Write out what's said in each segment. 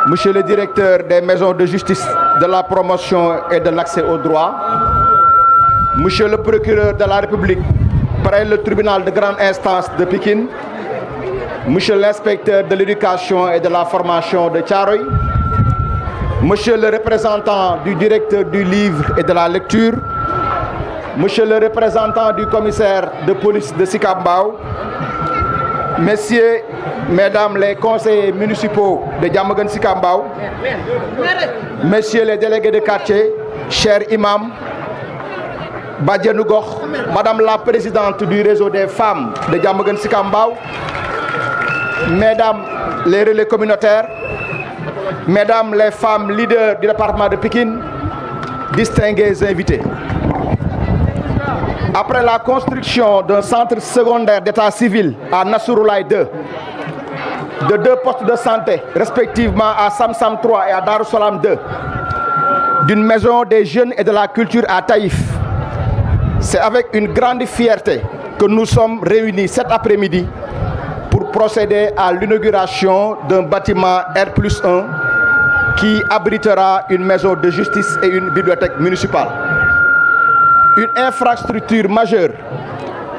Monsieur le directeur des maisons de justice de la promotion et de l'accès au droit, Monsieur le procureur de la République près le tribunal de grande instance de Pékin, Monsieur l'inspecteur de l'éducation et de la formation de Thiaroye, Monsieur le représentant du directeur du livre et de la lecture, Monsieur le représentant du commissaire de police de Sicap Mbao, Messieurs, Mesdames les conseillers municipaux de Diamaguène Sicap Mbao, Messieurs les délégués de quartier, chers imams, Badianou Gokh, Madame la présidente du réseau des femmes de Diamaguène Sicap Mbao, Mesdames les relais communautaires, Mesdames les femmes leaders du département de Pékin, distingués invités. Après la construction d'un centre secondaire d'état civil à Nassourulaye 2, de 2 postes de santé, respectivement à Samsam 3 et à Darussalam 2, d'une maison des jeunes et de la culture à Taïf, c'est avec une grande fierté que nous sommes réunis cet après-midi pour procéder à l'inauguration d'un bâtiment R+1 qui abritera une maison de justice et une bibliothèque municipale. Une infrastructure majeure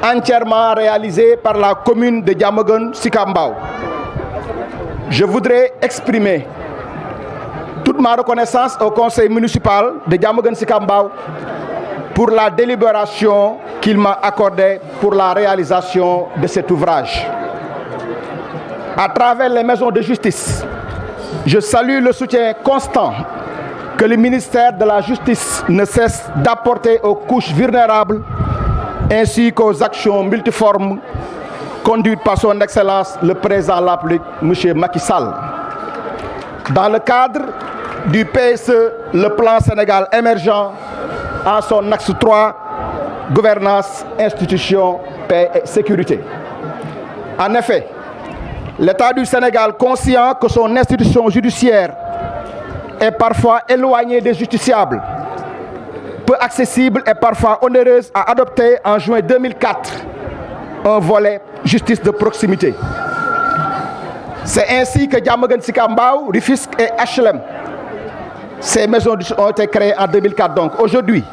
entièrement réalisée par la commune de Diamaguène Sicap Mbao. Je voudrais exprimer toute ma reconnaissance au conseil municipal de Diamaguène Sicap Mbao pour la délibération qu'il m'a accordée pour la réalisation de cet ouvrage. À travers les maisons de justice, je salue le soutien constant que le ministère de la Justice ne cesse d'apporter aux couches vulnérables ainsi qu'aux actions multiformes conduites par son Excellence le Président de la République, M. Macky Sall. Dans le cadre du PSE, le plan Sénégal émergent, en son axe 3, gouvernance, institutions, paix et sécurité. En effet, l'État du Sénégal, conscient que son institution judiciaire est parfois éloignée des justiciables, peu accessible et parfois onéreuse, a adopté en juin 2004 un volet justice de proximité. C'est ainsi que Diamaguène Sicap Mbao, Rufisque et HLM, ces maisons ont été créées en 2004. Donc aujourd'hui,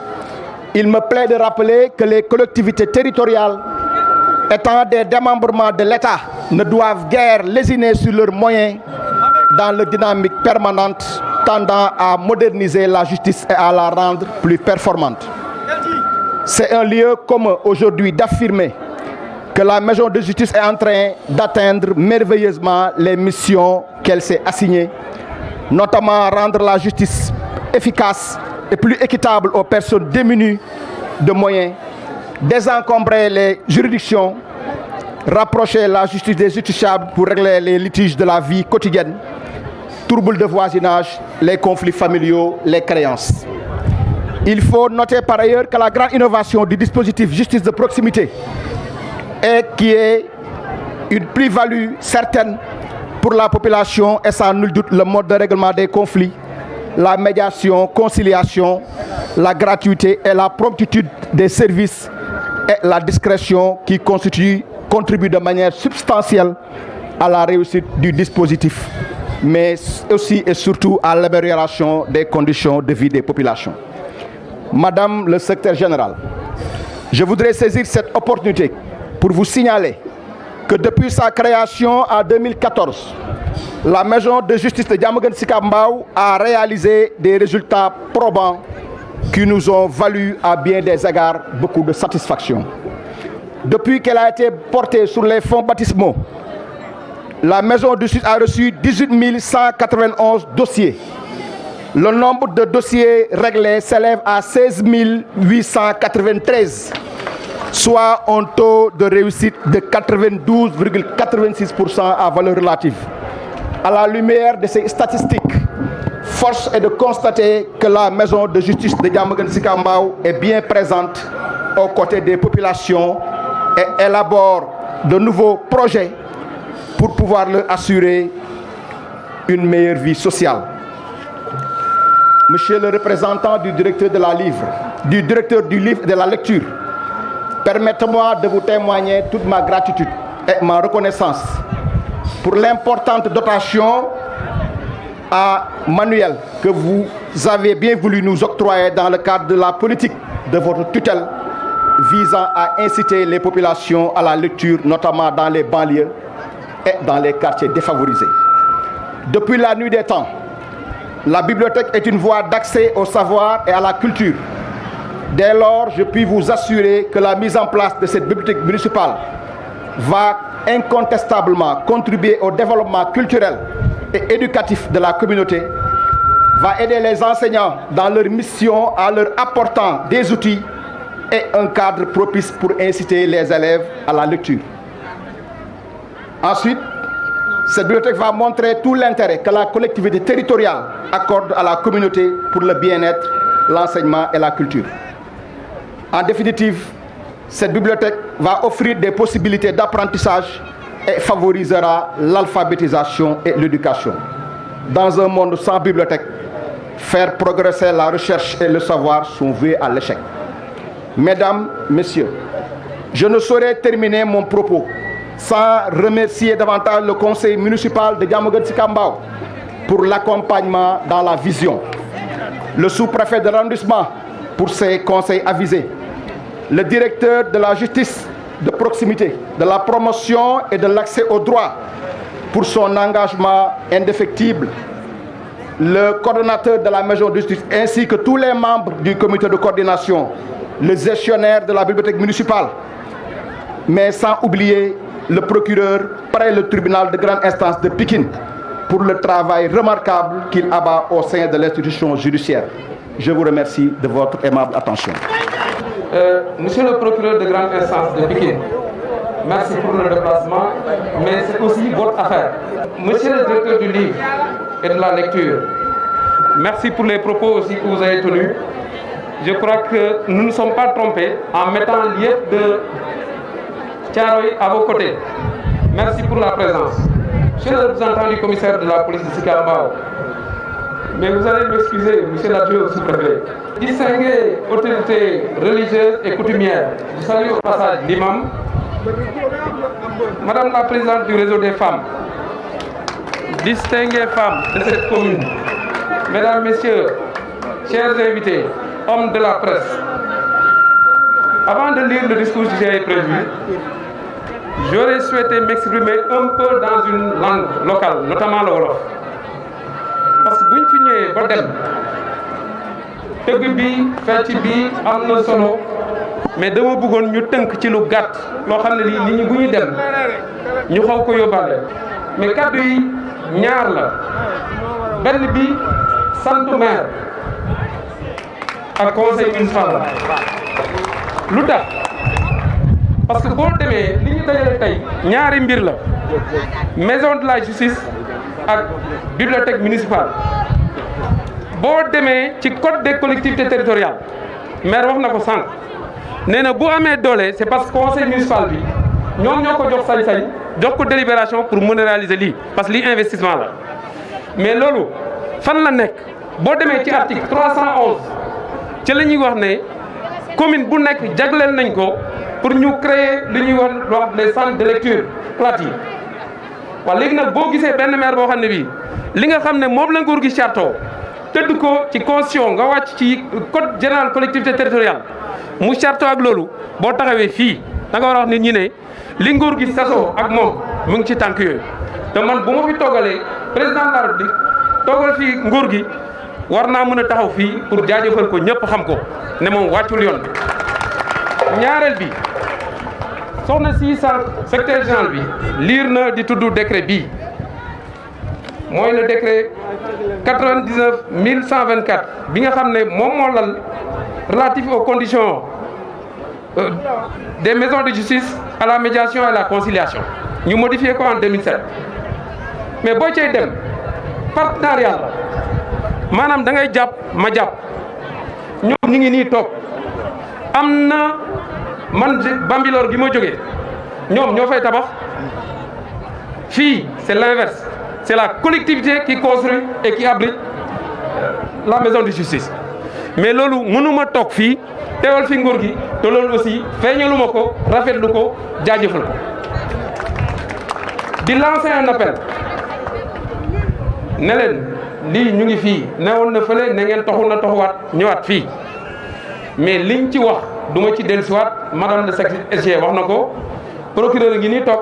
il me plaît de rappeler que les collectivités territoriales, étant des démembrements de l'État, ne doivent guère lésiner sur leurs moyens dans la dynamique permanente tendant à moderniser la justice et à la rendre plus performante. C'est un lieu commun aujourd'hui d'affirmer que la maison de justice est en train d'atteindre merveilleusement les missions qu'elle s'est assignées, notamment rendre la justice efficace et plus équitable aux personnes démunies de moyens, désencombrer les juridictions, rapprocher la justice des justiciables pour régler les litiges de la vie quotidienne, troubles de voisinage, les conflits familiaux, les créances. Il faut noter par ailleurs que la grande innovation du dispositif justice de proximité est qui est une plus-value certaine pour la population et sans nul doute le mode de règlement des conflits, la médiation, conciliation, la gratuité et la promptitude des services et la discrétion qui contribuent de manière substantielle à la réussite du dispositif, mais aussi et surtout à l'amélioration des conditions de vie des populations. Madame le secrétaire général, je voudrais saisir cette opportunité pour vous signaler que depuis sa création en 2014, la maison de justice de Diamaguène Sicap Mbao a réalisé des résultats probants qui nous ont valu à bien des égards beaucoup de satisfaction. Depuis qu'elle a été portée sur les fonds baptismaux, la maison de justice a reçu 18 191 dossiers. Le nombre de dossiers réglés s'élève à 16 893, soit un taux de réussite de 92,86% à valeur relative. À la lumière de ces statistiques, force est de constater que la maison de justice de Diamaguène Sicap Mbao est bien présente aux côtés des populations et élabore de nouveaux projets pour pouvoir leur assurer une meilleure vie sociale. Monsieur le représentant du directeur du livre et de la lecture, permettez-moi de vous témoigner toute ma gratitude et ma reconnaissance pour l'importante dotation à manuel que vous avez bien voulu nous octroyer dans le cadre de la politique de votre tutelle visant à inciter les populations à la lecture, notamment dans les banlieues et dans les quartiers défavorisés. Depuis la nuit des temps, la bibliothèque est une voie d'accès au savoir et à la culture. Dès lors, je puis vous assurer que la mise en place de cette bibliothèque municipale va incontestablement contribuer au développement culturel et éducatif de la communauté, va aider les enseignants dans leur mission en leur apportant des outils et un cadre propice pour inciter les élèves à la lecture. Ensuite, cette bibliothèque va montrer tout l'intérêt que la collectivité territoriale accorde à la communauté pour le bien-être, l'enseignement et la culture. En définitive, cette bibliothèque va offrir des possibilités d'apprentissage et favorisera l'alphabétisation et l'éducation. Dans un monde sans bibliothèque, faire progresser la recherche et le savoir sont voués à l'échec. Mesdames, Messieurs, je ne saurais terminer mon propos sans remercier davantage le conseil municipal de Diamaguène Sicap Mbao pour l'accompagnement dans la vision, le sous-préfet de l'arrondissement pour ses conseils avisés, le directeur de la justice de proximité, de la promotion et de l'accès au droit pour son engagement indéfectible, le coordonnateur de la maison de justice ainsi que tous les membres du comité de coordination, le gestionnaire de la bibliothèque municipale, mais sans oublier le procureur près le tribunal de grande instance de Pikine pour le travail remarquable qu'il abat au sein de l'institution judiciaire. Je vous remercie de votre aimable attention. Monsieur le procureur de grande instance de Pikine, merci pour le déplacement, mais c'est aussi votre affaire. Monsieur le directeur du livre et de la lecture, merci pour les propos aussi que vous avez tenus. Je crois que nous ne sommes pas trompés en mettant l'IEF de Thiaroye à vos côtés. Merci pour la présence. Monsieur le représentant du commissaire de la police de Sicap Mbao, mais vous allez m'excuser, monsieur l'adjoint au sous-préfet. Distinguées autorités religieuses et coutumières, je salue au passage l'imam, madame la présidente du réseau des femmes, distinguées femmes de cette commune, mesdames, messieurs, chers invités, hommes de la presse, avant de lire le discours que j'ai prévu, j'aurais souhaité m'exprimer un peu dans une langue locale, notamment le wolof. Parce que bu ñu fi ñëwee ba dem tëgg bi fecc bi am na solo mais dama bëggoon ñu tënk ci lu gàtt loo xam ne lii nit ñi bu ñuy dem ñu xaw ko yóbbaale mais kaddu yi ñaar la benn bi santu maire ak conseil municipal la lu tax parce que boo demee li ñu dajale tey ñaari mbir la maison de la justice ak bibliothèque municipale boo demee ci code des collectivités territoriales maire wax na ko sànq nee na bu amee doole c'est parce que conseil municipal bi ñoom ñoo ko jox sañ-sañ jox ko délibération pour mën a réaliser lii parce que lii investissement la mais loolu fan la nekk boo demee ci article 311 ci la ñuy wax ne commune bu nekk jagleel nañ ko pour ñu créer li ñuy wax les centres de lecture plate yi waaw léegi nag boo gisee benn maire boo xam ne bii li nga xam ne moom la nguur gi chartoo tëdd ko ci constitution nga wàcc ci code général collectivité territoriale mu chartoo ak loolu boo taxawee fii da nga war a wax nit ñi ne li nguur gi sasoo ak moom mu ngi ci tànk yooyu te man bu ma fi toogalee président de la République toogal fii nguur gi war naa mën a taxaw fii pour jaajëfal ko ñëpp xam ko ne moom wàccul yoon bi ñaareel bi soxna si sànq secrétaire général bi liir na di tudd décret bii mooy le décret 99 124 bi nga xam ne moom moo lal relatif aux conditions des maisons de justice à la médiation et à la conciliation ñu modifié ko en 2007 mais boo cay dem partenariat la maanaam da ngay jàpp ma jàpp ñoom ñu ngi nii toog am na man Bambilor gi ma jógee ñoom ñoo fay tabax fii c'est l'inverse c'est la collectivité qui construit et qui abrite la maison de justice mais loolu mënuma toog fii teewal fi nguur gi te loolu aussi feeñaluma ko rafetlu ko jaajëfal ko di lancer un appel ne leen lii ñu ngi fii newoon na fële na ngeen toxul na toxuwaat ñëwaat fii mais liñ ci wax du ma ci dellusiwaat madame le secrétaire SG wax na ko procureur ngi nii toog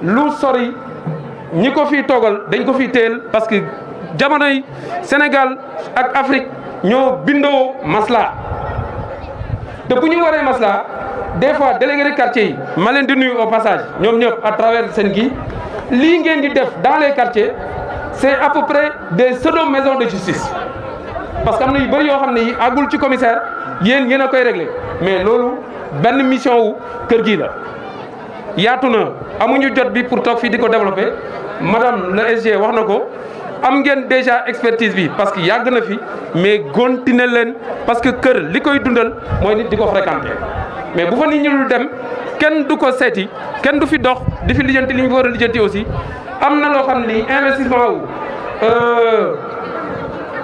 lu sori ñi ko fii toogal dañ ko fii teel parce que jamonoy Sénégal ak Afrique ñoo bindoo masla te bu ñu waree masla des fois délégué de quartier yi ma leen di nuyu au passage ñoom ñëpp à travers seen gi lii ngeen di def dans les quartiers c'est à peu près des pseudo maisons de justice parce que am na yu bëri yoo xam ne yi àggul ci commissaire yéen a koy réglé mais loolu benn mission wu kër gii la yaatu na amuñu jot bi pour toog fii di ko développer madame le SG wax na ko am ngeen déjà expertise bi parce que yàgg na fi mais continuer leen parce que kër li koy dundal mooy nit di ko fréquenter mais bu fa nit ñi dul dem kenn du ko seeti kenn du fi dox di fi lijjanti li ñu war a lijjanti aussi am na loo xam ne investissement wu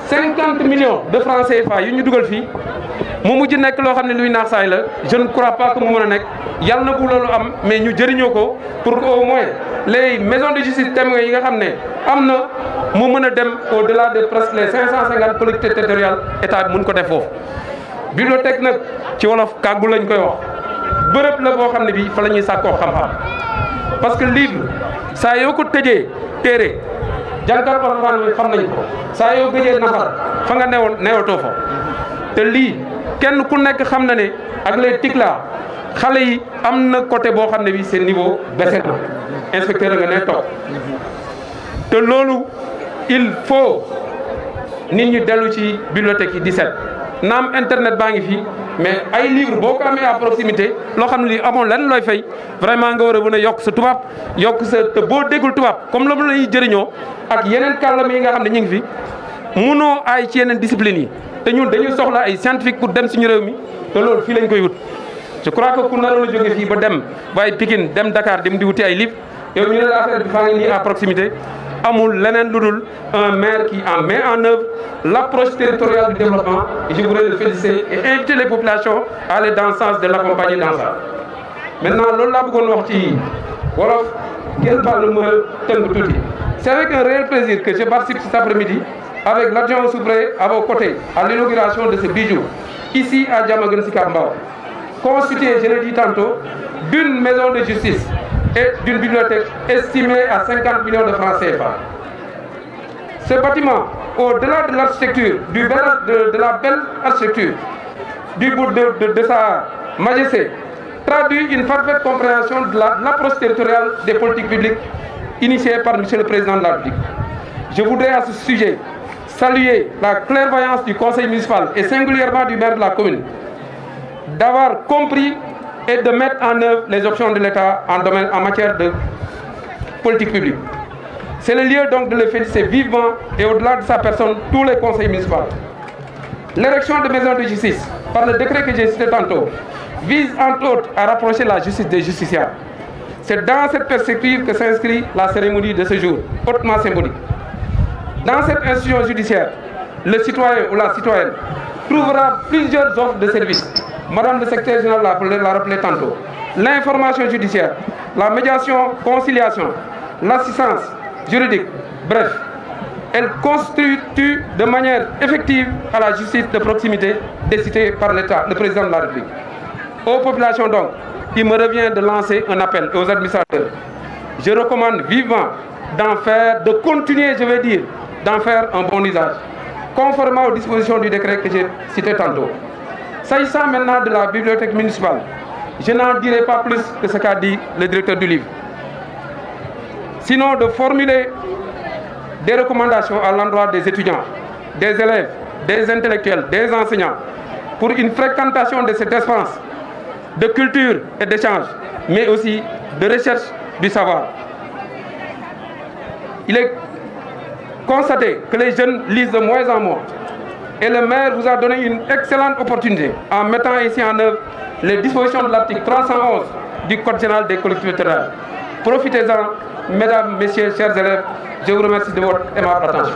50 millions de francs CFA yu ñu dugal fii mu mujj nekk loo xam ne luy naax saay la je ne crois pas que mu mën a nekk yàlla na bu loolu am mais ñu jëriñoo ko pour que au moins les maisons de justice témoins yi nga xam ne am na mu mën a dem au delà de presque les 550 collectivités territoriales état bi mun ko def foofu. bibliothèque nag ci wolof kàggu lañ koy wax bërëb la boo xam ne bii fa la ñuy sàkkoo xam-xam parce que livre saa yoo ko tëjee téere jàngat alxuraan bi xam nañ ko saa yoo gëjee nafar fa nga newatoo fa te lii kenn ku nekk xam na ne ak les TIC là xale yi am na côté boo xam ne bi seen niveau baissé na inspecteur nga ne toog te loolu il faut nit ñi dellu ci bibliothèque yi 17 naam internet baa ngi fi mais ay livre boo ko amee à proximité loo xam ne lii amoon lenn looy fay vraiment nga war a mën a yokk sa tubaab yokk sa te boo déggul tubaab comme la mu lay jëriñoo ak yeneen kàllaama yi nga xam ne ñu ngi fi munoo ay ci yeneen discipline yi te ñun dañuy soxla ay scientifique pour dem suñu réew mi te loolu fii lañ koy wut. je crois que ku naroon a jóge fii ba dem waaye Pikine dem Dakar dem di wuti ay livre yow ñu ne la affaire bi faa ngi nii à proximité amul leneen lu dul un maire qui en met en œuvre l'approche territoriale du développement et je voudrais le féliciter et inviter les populations à aller dans le sens de l'accompagner dans ça. maintenant loolu laa bëggoon wax ci wolof ngeen baal ma tënk tuuti. c'est avec un réel plaisir que je participe cet après-midi avec l'adjoint sous-préfet à vos côtés à l'inauguration de ce bijou ici à Diamaguène Sicap Mbao, constitué, je l'ai dit tantôt, d'une maison de justice et d'une bibliothèque estimée à 50 millions de francs CFA. Ce bâtiment, au-delà de l'architecture, de la belle architecture, de sa majesté, traduit une parfaite compréhension de l'approche territoriale des politiques publiques initiée par M. le Président de la République. Je voudrais à ce sujet saluer la clairvoyance du conseil municipal et singulièrement du maire de la commune d'avoir compris et de mettre en œuvre les options de l'État en matière de politique publique. C'est le lieu donc de le féliciter vivement et au-delà de sa personne, tous les conseils municipaux. L'érection de maisons de justice, par le décret que j'ai cité tantôt, vise entre autres à rapprocher la justice des justiciables. C'est dans cette perspective que s'inscrit la cérémonie de ce jour, hautement symbolique. Dans cette institution judiciaire, le citoyen ou la citoyenne trouvera plusieurs offres de services. Madame le secrétaire général l'a rappelé tantôt. L'information judiciaire, la médiation, conciliation, l'assistance juridique, bref, elle constitue de manière effective à la justice de proximité décidée par l'État, le président de la République. Aux populations donc, il me revient de lancer un appel aux administrateurs. Je recommande vivement de continuer, je vais dire, d'en faire un bon usage, conformément aux dispositions du décret que j'ai cité tantôt. S'agissant maintenant de la bibliothèque municipale, je n'en dirai pas plus que ce qu'a dit le directeur du livre. Sinon de formuler des recommandations à l'endroit des étudiants, des élèves, des intellectuels, des enseignants, pour une fréquentation de cet espace de culture et d'échange, mais aussi de recherche du savoir. Il est constaté que les jeunes lisent de moins en moins. Et le maire vous a donné une excellente opportunité en mettant ici en œuvre les dispositions de l'article 311 du Code général des collectivités territoriales. Profitez-en, mesdames, messieurs, chers élèves. Je vous remercie de votre aimable attention.